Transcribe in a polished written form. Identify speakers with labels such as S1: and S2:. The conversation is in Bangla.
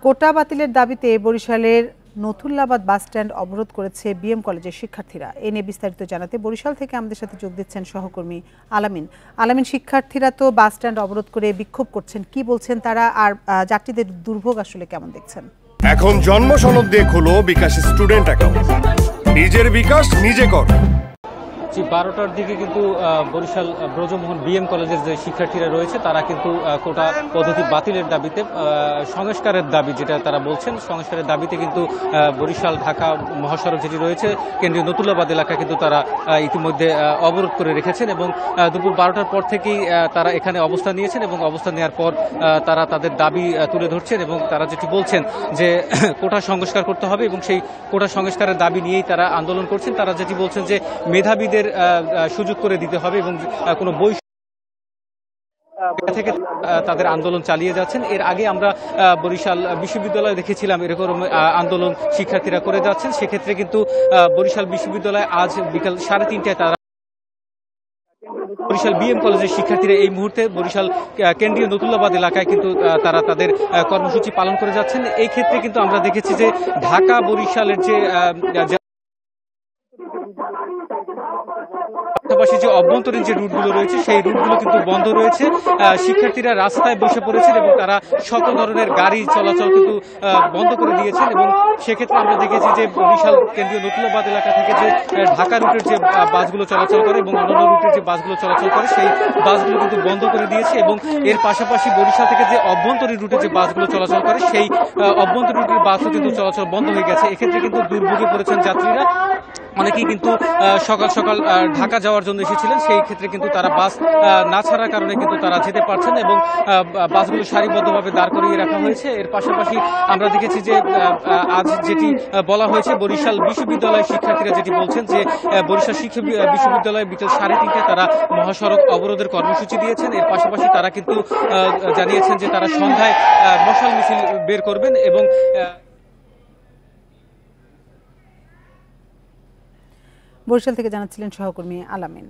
S1: কোটা বাতিলের দাবিতে বরিশালের নথুল্লাবাদ বাস স্ট্যান্ড অবরোধ করেছে বিএম কলেজের শিক্ষার্থীরা। এ নিয়ে বিস্তারিত জানাতে বরিশাল থেকে আমাদের সাথে যোগ দিচ্ছেন সহকর্মী আলামিন। আলামিন, শিক্ষার্থীরা তো বাস স্ট্যান্ড অবরোধ করে বিক্ষোভ করছেন, কি বলছেন তারা, আর যাত্রীদের দুর্ভোগ আসলে কেমন দেখছেন?
S2: এখন জন্ম সনদ দিয়ে খোলো বিকাশ স্টুডেন্ট অ্যাকাউন্ট, নিজের বিকাশ নিজে কর।
S3: 12টার দিকে কিন্তু বরিশাল ব্রজমোহন বিএম কলেজের যে শিক্ষার্থীরা রয়েছে তারা কিন্তু কোটা পদ্ধতি বাতিলের দাবিতে সংস্কারের দাবি যেটা তারা বলছেন, সংস্কারের দাবিতে কিন্তু বরিশাল ঢাকা মহাসড়ক যেটি রয়েছে কেন্দ্রীয় নতুল্লাবাদ এলাকা কিন্তু তারা ইতিমধ্যে অবরোধ করে রেখেছেন এবং দুপুর 12টার পর থেকেই তারা এখানে অবস্থান নিয়েছেন এবং অবস্থান নেওয়ার পর তারা তাদের দাবি তুলে ধরছেন এবং তারা যেটি বলছেন যে কোটা সংস্কার করতে হবে এবং সেই কোটা সংস্কারের দাবি নিয়েই তারা আন্দোলন করছেন। তারা যেটি বলছেন যে মেধাবীদের সুযোগ করে দিতে হবে এবং কোনো বই থেকে তাদের আন্দোলন চালিয়ে যাচ্ছেন। এর আগে আমরা বরিশাল বিশ্ববিদ্যালয়ে দেখেছিলাম এরকম আন্দোলন শিক্ষার্থীরা করে যাচ্ছেন। সেক্ষেত্রে কিন্তু বরিশাল বিশ্ববিদ্যালয়ে আজ বিকাল 3:30টায় তারা বরিশাল বিএম কলেজের শিক্ষার্থীরা এই মুহূর্তে বরিশাল কেন্দ্রীয় নতুল্লাবাদ এলাকায় কিন্তু তারা তাদের কর্মসূচি পালন করে যাচ্ছেন। এই ক্ষেত্রে কিন্তু আমরা দেখেছি যে ঢাকা বরিশালের যে পাশাপাশি যে অভ্যন্তরীণ যে রুটগুলো রয়েছে সেই রুটগুলো কিন্তু বন্ধ রয়েছে। শিক্ষার্থীরা রাস্তায় বসে পড়েছেন এবং তারা সকল ধরনের গাড়ি চলাচল কিন্তু বন্ধ করে দিয়েছেন এবং সেক্ষেত্রে আমরা দেখেছি যে বরিশাল কেন্দ্রীয় নতুল্লাবাদ এলাকা থেকে যে ঢাকা রুটের যে বাসগুলো চলাচল করে এবং অন্যান্য রুটের যে বাসগুলো চলাচল করে সেই বাসগুলো কিন্তু বন্ধ করে দিয়েছে এবং এর পাশাপাশি বরিশাল থেকে যে অভ্যন্তরীণ রুটে যে বাসগুলো চলাচল করে সেই অভ্যন্তরীণ রুটের বাসও কিন্তু চলাচল বন্ধ হয়ে গেছে। এক্ষেত্রে কিন্তু দুর্ভোগে পড়েছেন যাত্রীরা। অনেকেই কিন্তু সকাল সকাল ঢাকা যাওয়ার জন্য এসেছিলেন, সেই ক্ষেত্রে কিন্তু তারা বাস না ছাড়ার কারণে কিন্তু তারা যেতে পারছেন এবং বাসগুলো সারিবদ্ধভাবে দাঁড় করিয়ে রাখা হয়েছে। এর পাশাপাশি আমরা দেখেছি যে আজ যেটি বলা হয়েছে বরিশাল বিশ্ববিদ্যালয়ের শিক্ষার্থীরা যেটি বলছেন যে বরিশাল বিশ্ববিদ্যালয়ে বিকেল 3:30টায় তারা মহাসড়ক অবরোধের কর্মসূচি দিয়েছেন। এর পাশাপাশি তারা কিন্তু জানিয়েছেন যে তারা সন্ধ্যায় মশাল মিছিল বের করবেন এবং
S1: বরিশাল থেকে জানাচ্ছিলেন সহকর্মী আলামিন।